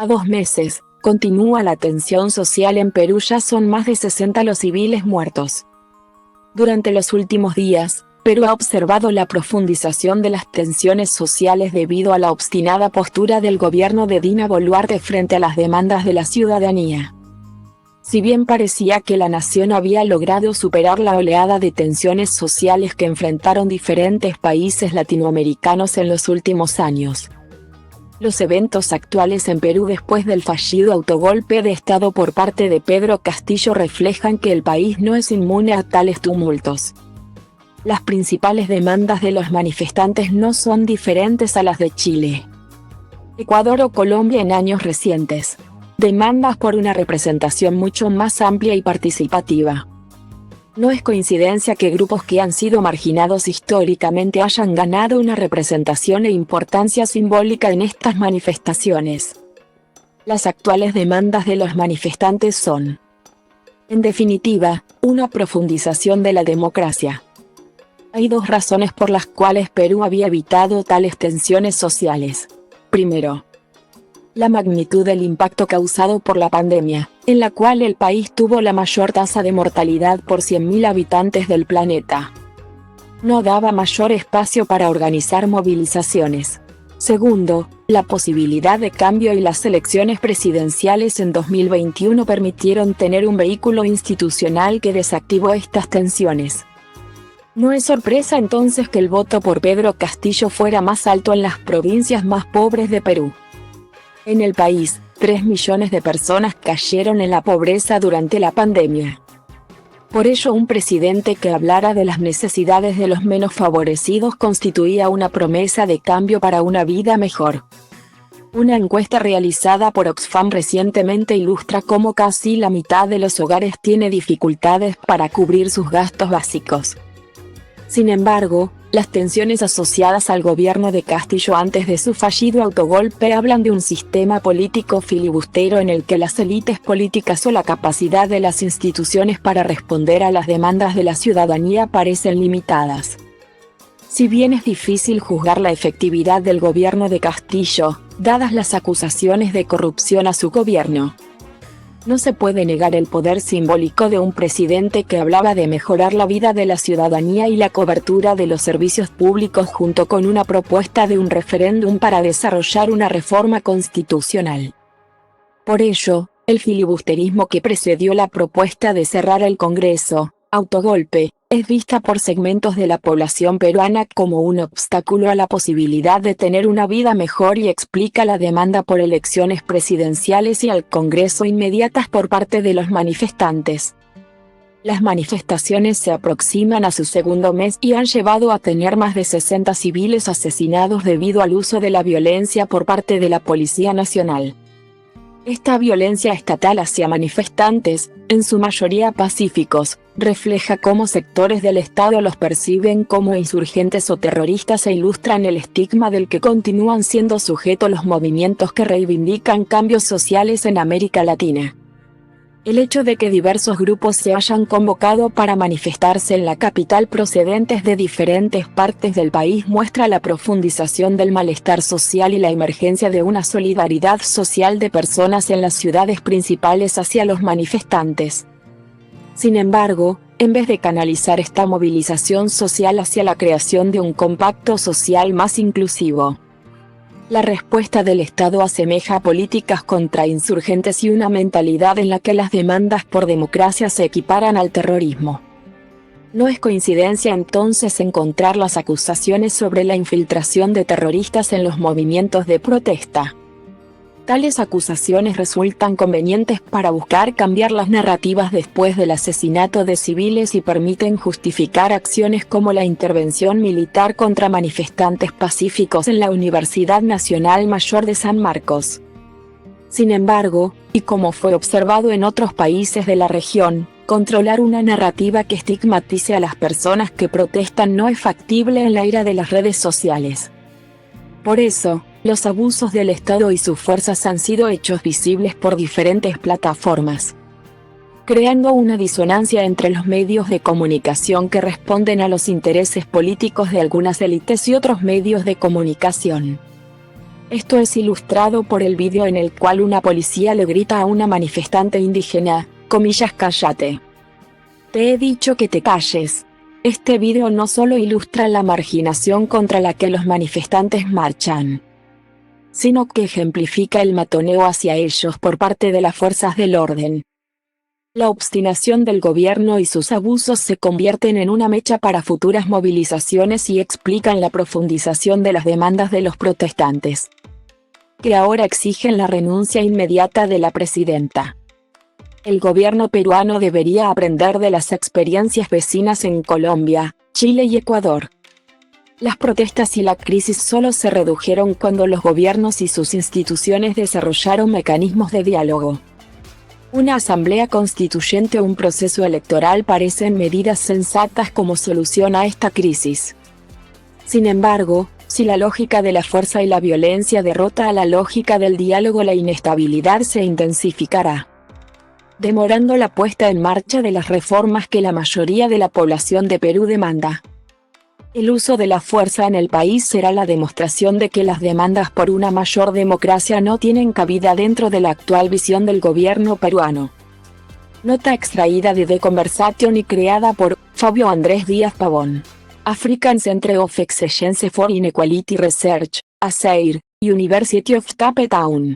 A 2 meses, continúa la tensión social en Perú, ya son más de 60 los civiles muertos. Durante los últimos días, Perú ha observado la profundización de las tensiones sociales debido a la obstinada postura del gobierno de Dina Boluarte frente a las demandas de la ciudadanía. Si bien parecía que la nación había logrado superar la oleada de tensiones sociales que enfrentaron diferentes países latinoamericanos en los últimos años, los eventos actuales en Perú después del fallido autogolpe de Estado por parte de Pedro Castillo reflejan que el país no es inmune a tales tumultos. Las principales demandas de los manifestantes no son diferentes a las de Chile, Ecuador o Colombia en años recientes. Demandas por una representación mucho más amplia y participativa. No es coincidencia que grupos que han sido marginados históricamente hayan ganado una representación e importancia simbólica en estas manifestaciones. Las actuales demandas de los manifestantes son, en definitiva, una profundización de la democracia. Hay 2 razones por las cuales Perú había evitado tales tensiones sociales. Primero, la magnitud del impacto causado por la pandemia, en la cual el país tuvo la mayor tasa de mortalidad por 100.000 habitantes del planeta. No daba mayor espacio para organizar movilizaciones. Segundo, la posibilidad de cambio y las elecciones presidenciales en 2021 permitieron tener un vehículo institucional que desactivó estas tensiones. No es sorpresa entonces que el voto por Pedro Castillo fuera más alto en las provincias más pobres de Perú. En el país, 3 millones de personas cayeron en la pobreza durante la pandemia. Por ello, un presidente que hablara de las necesidades de los menos favorecidos constituía una promesa de cambio para una vida mejor. Una encuesta realizada por Oxfam recientemente ilustra cómo casi la mitad de los hogares tiene dificultades para cubrir sus gastos básicos. Sin embargo, las tensiones asociadas al gobierno de Castillo antes de su fallido autogolpe hablan de un sistema político filibustero en el que las élites políticas o la capacidad de las instituciones para responder a las demandas de la ciudadanía parecen limitadas. Si bien es difícil juzgar la efectividad del gobierno de Castillo, dadas las acusaciones de corrupción a su gobierno, no se puede negar el poder simbólico de un presidente que hablaba de mejorar la vida de la ciudadanía y la cobertura de los servicios públicos junto con una propuesta de un referéndum para desarrollar una reforma constitucional. Por ello, el filibusterismo que precedió la propuesta de cerrar el Congreso, autogolpe, es vista por segmentos de la población peruana como un obstáculo a la posibilidad de tener una vida mejor y explica la demanda por elecciones presidenciales y al Congreso inmediatas por parte de los manifestantes. Las manifestaciones se aproximan a su segundo mes y han llevado a tener más de 60 civiles asesinados debido al uso de la violencia por parte de la Policía Nacional. Esta violencia estatal hacia manifestantes, en su mayoría pacíficos, refleja cómo sectores del Estado los perciben como insurgentes o terroristas e ilustran el estigma del que continúan siendo sujetos los movimientos que reivindican cambios sociales en América Latina. El hecho de que diversos grupos se hayan convocado para manifestarse en la capital procedentes de diferentes partes del país muestra la profundización del malestar social y la emergencia de una solidaridad social de personas en las ciudades principales hacia los manifestantes. Sin embargo, en vez de canalizar esta movilización social hacia la creación de un compacto social más inclusivo, la respuesta del Estado asemeja políticas contra insurgentes y una mentalidad en la que las demandas por democracia se equiparan al terrorismo. No es coincidencia entonces encontrar las acusaciones sobre la infiltración de terroristas en los movimientos de protesta. Tales acusaciones resultan convenientes para buscar cambiar las narrativas después del asesinato de civiles y permiten justificar acciones como la intervención militar contra manifestantes pacíficos en la Universidad Nacional Mayor de San Marcos. Sin embargo, y como fue observado en otros países de la región, controlar una narrativa que estigmatice a las personas que protestan no es factible en la era de las redes sociales. Por eso, los abusos del Estado y sus fuerzas han sido hechos visibles por diferentes plataformas, creando una disonancia entre los medios de comunicación que responden a los intereses políticos de algunas élites y otros medios de comunicación. Esto es ilustrado por el vídeo en el cual una policía le grita a una manifestante indígena, comillas, cállate. Te he dicho que te calles. Este vídeo no solo ilustra la marginación contra la que los manifestantes marchan, sino que ejemplifica el matoneo hacia ellos por parte de las fuerzas del orden. La obstinación del gobierno y sus abusos se convierten en una mecha para futuras movilizaciones y explican la profundización de las demandas de los protestantes, que ahora exigen la renuncia inmediata de la presidenta. El gobierno peruano debería aprender de las experiencias vecinas en Colombia, Chile y Ecuador. Las protestas y la crisis solo se redujeron cuando los gobiernos y sus instituciones desarrollaron mecanismos de diálogo. Una asamblea constituyente o un proceso electoral parecen medidas sensatas como solución a esta crisis. Sin embargo, si la lógica de la fuerza y la violencia derrota a la lógica del diálogo, la inestabilidad se intensificará, demorando la puesta en marcha de las reformas que la mayoría de la población de Perú demanda. El uso de la fuerza en el país será la demostración de que las demandas por una mayor democracia no tienen cabida dentro de la actual visión del gobierno peruano. Nota extraída de The Conversation y creada por Fabio Andrés Díaz Pavón. African Centre of Excellence for Inequality Research, ACEIR, University of Cape Town.